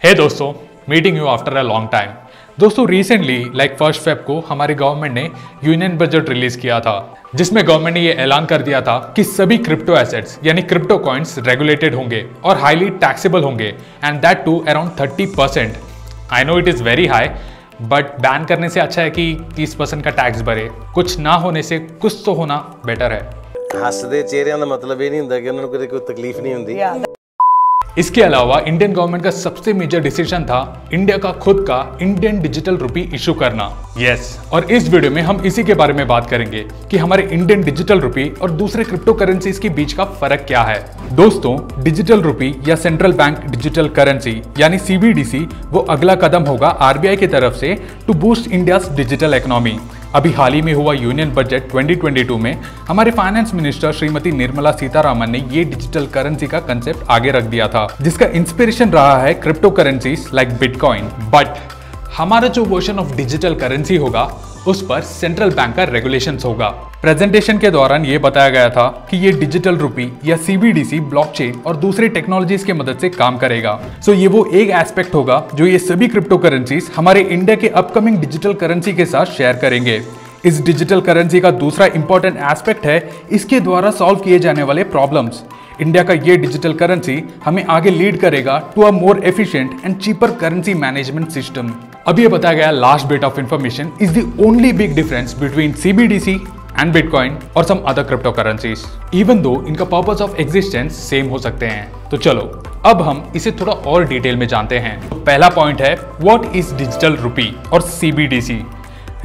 हे दोस्तों, meeting you after a long time. दोस्तों recently like 1 Feb को हमारे गवर्नमेंट ने यूनियन बजट रिलीज किया था, जिसमें गवर्नमेंट ने ये ऐलान कर दिया था कि सभी क्रिप्टो एसेट्स यानी क्रिप्टो कॉइन्स रेगुलेटेड होंगे और हाईली टैक्सेबल होंगे, and that too around 30%। I know it is very high, but ban करने से अच्छा है कि 30% का टैक्स भरे। कुछ ना होने से कुछ तो होना बेटर है। हसदे चेहरिਆਂ ਦਾ मतलब ये नहीं ਹੁੰਦਾ कि उन्होंने कोई तकलीफ नहीं होती। इसके अलावा इंडियन गवर्नमेंट का सबसे मेजर डिसीजन था इंडिया का खुद का इंडियन डिजिटल रुपी इशू करना। यस, और इस वीडियो में हम इसी के बारे में बात करेंगे कि हमारे इंडियन डिजिटल रुपी और दूसरे क्रिप्टो करेंसीज के बीच का फर्क क्या है। दोस्तों, डिजिटल रुपी या सेंट्रल बैंक डिजिटल करेंसी यानी CBDC वो अगला कदम होगा RBI की तरफ से to boost India's digital economy. अभी हाल ही में हुआ यूनियन बजट 2022 में हमारे फाइनेंस मिनिस्टर श्रीमती निर्मला सीतारामन ने ये डिजिटल करेंसी का कंसेप्ट आगे रख दिया था, जिसका इंस्पिरेशन रहा है crypto currencies like bitcoin. But हमारा जो वर्जन ऑफ डिजिटल करेंसी होगा उस पर सेंट्रल बैंक का रेगुलेशंस होगा। प्रेजेंटेशन के दौरान ये बताया गया था कि ये डिजिटल रुपी या CBDC ब्लॉकचेन और दूसरी टेक्नोलॉजीज की मदद से काम करेगा। सो ये वो एक एस्पेक्ट होगा जो ये सभी क्रिप्टो करेंसीज हमारे इंडिया के अपकमिंग डिजिटल करेंसी के साथ शेयर करेंगे। इस डिजिटल करेंसी का दूसरा इंपॉर्टेंट एस्पेक्ट है इसके द्वारा सॉल्व किए जाने वाले प्रॉब्लम्स। इंडिया का ये डिजिटल करेंसी हमें आगे लीड करेगा to a more efficient and cheaper currency management system. अब ये बताया गया last bit of information is the only big difference between CBDC and bitcoin और some other crypto currencies, even though इनका purpose of existence same हो सकते हैं। तो चलो अब हम इसे थोड़ा और डिटेल में जानते हैं। तो पहला पॉइंट है व्हाट इज डिजिटल रुपी और CBDC।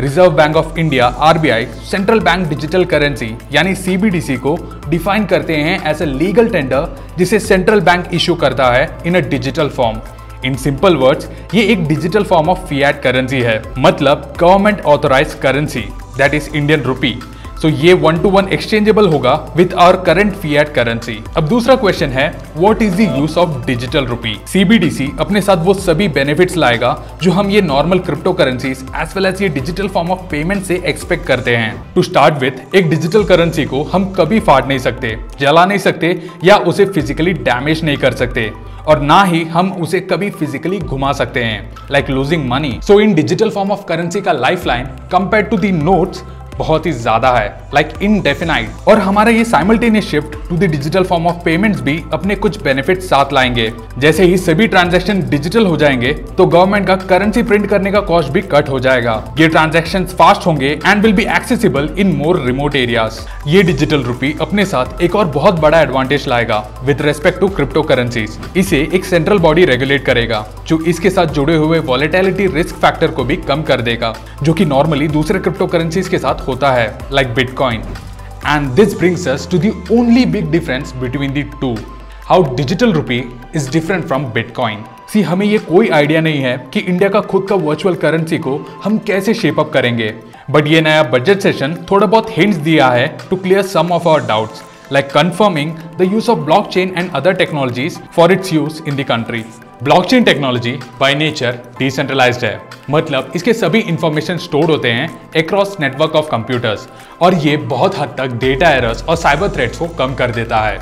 Reserve Bank of India RBI central bank digital currency यानी CBDC को डिफाइन करते हैं एज अ लीगल टेंडर जिसे सेंट्रल बैंक इशू करता है in a digital form. In simple words, ये एक digital form of fiat currency है, मतलब government authorised currency, that is Indian rupee. So ये 1-to-1 एक्सचेंजेबल होगा with our current fiat currency. अब दूसरा क्वेश्चन है what is the use of digital rupee. CBDC अपने साथ वो सभी बेनिफिट्स लाएगा जो हम ये normal crypto currencies as well as ये डिजिटल फॉर्म ऑफ पेमेंट से एक्सपेक्ट करते हैं। टू स्टार्ट विथ, एक डिजिटल करेंसी को हम कभी फाड़ नहीं सकते, जला नहीं सकते या उसे फिजिकली डैमेज नहीं कर सकते, और ना ही हम उसे कभी फिजिकली घुमा सकते हैं, like losing money. So in digital form of currency का life line compare to the notes बहुत ही ज्यादा है, लाइक इनडेफिनाइट। और हमारा ये simultaneous shift to the digital form of payments भी अपने कुछ बेनिफिट्स साथ लाएंगे। जैसे ही सभी ट्रांजैक्शन डिजिटल हो जाएंगे तो गवर्नमेंट का करेंसी प्रिंट करने का कॉस्ट भी कट हो जाएगा। ये ट्रांजैक्शंस फास्ट होंगे and will be accessible in more remote areas. ये डिजिटल रुपी अपने साथ एक और बहुत बड़ा एडवांटेज लाएगा with respect to crypto currencies. इसे एक सेंट्रल बॉडी रेगुलेट करेगा जो इसके साथ जुड़े हुए वॉलेटिलिटी रिस्क फैक्टर को भी कम कर देगा, जो कि नॉर्मली दूसरे क्रिप्टो करेंसीज के साथ होता है, like bitcoin. And this brings us to the only big difference between the two, how digital rupee is different from bitcoin. See, हमें ये कोई आइडिया नहीं है कि इंडिया का खुद का वर्चुअल करेंसी को हम कैसे शेप अप करेंगे, बट ये नया बजट सेशन थोड़ा बहुत हिंट्स दिया है to clear some of our doubts, like confirming the use of blockchain and other technologies for its use in the country. Blockchain technology by nature decentralized है, मतलब इसके सभी इंफॉर्मेशन स्टोर होते हैं अक्रॉस नेटवर्क ऑफ कंप्यूटर्स, और ये बहुत हद तक डेटा एरर्स और साइबर थ्रेट्स को कम कर देता है।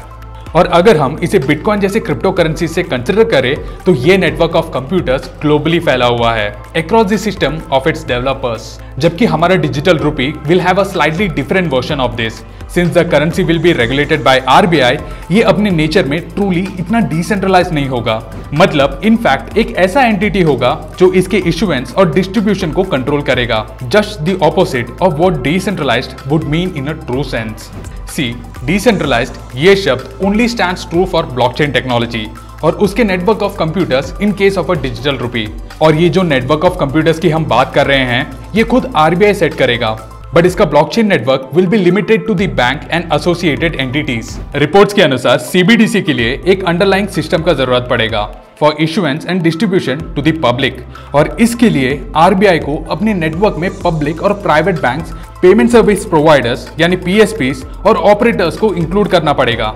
और अगर हम इसे बिटकॉइन जैसे क्रिप्टो करेंसी से कंसिडर करें तो ये नेटवर्क ऑफ कंप्यूटर्स ग्लोबली फैला हुआ है across the system of its developers, जबकि हमारा digital rupee will have a slightly different version of this. Since the currency will be regulated by RBI, ये अपने नेचर में ट्रूली इतना डिसेंट्रलाइज नहीं होगा, मतलब इनफैक्ट एक ऐसा एंटिटी होगा जो इसके इशुएंस और डिस्ट्रीब्यूशन को कंट्रोल करेगा, just the opposite of what decentralized would mean in a true sense. See, decentralized ये शब्द only stands true for blockchain technology और उसके network of computers in case of a digital rupee. और ये जो network of computers की हम बात कर रहे हैं ये खुद RBI सेट करेगा, बट इसका blockchain network will be limited to the bank and associated entities. Reports के अनुसार CBDC के लिए एक अंडरलाइंग सिस्टम का जरूरत पड़ेगा for issuance and distribution to the public, और इसके लिए RBI को अपने नेटवर्क में पब्लिक और private banks, payment service providers यानी PSPs और ऑपरेटर्स को इंक्लूड करना पड़ेगा।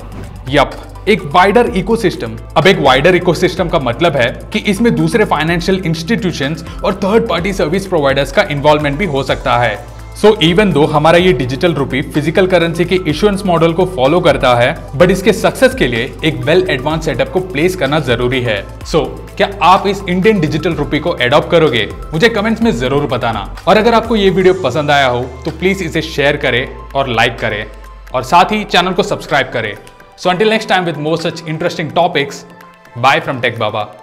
यप, एक वाइडर इकोसिस्टम। अब एक वाइडर इकोसिस्टम का मतलब है कि इसमें दूसरे फाइनेंशियल इंस्टीट्यूशंस और थर्ड पार्टी सर्विस प्रोवाइडर्स का इन्वॉल्वमेंट भी हो सकता है। सो इवन दो हमारा ये डिजिटल रुपी फिजिकल करेंसी के इशुएंस मॉडल को फॉलो करता है, बट इसके सक्सेस के लिए एक वेल एडवांस सेटअप को प्लेस करना जरूरी है। सो क्या आप इस इंडियन डिजिटल रुपी को एडॉप्ट करोगे? मुझे कमेंट्स में जरूर बताना। और अगर आपको ये वीडियो पसंद आया हो तो प्लीज इसे शेयर करें और लाइक करें और साथ ही चैनल को सब्सक्राइब करें। So until next time with more such interesting topics, bye from tech Baba.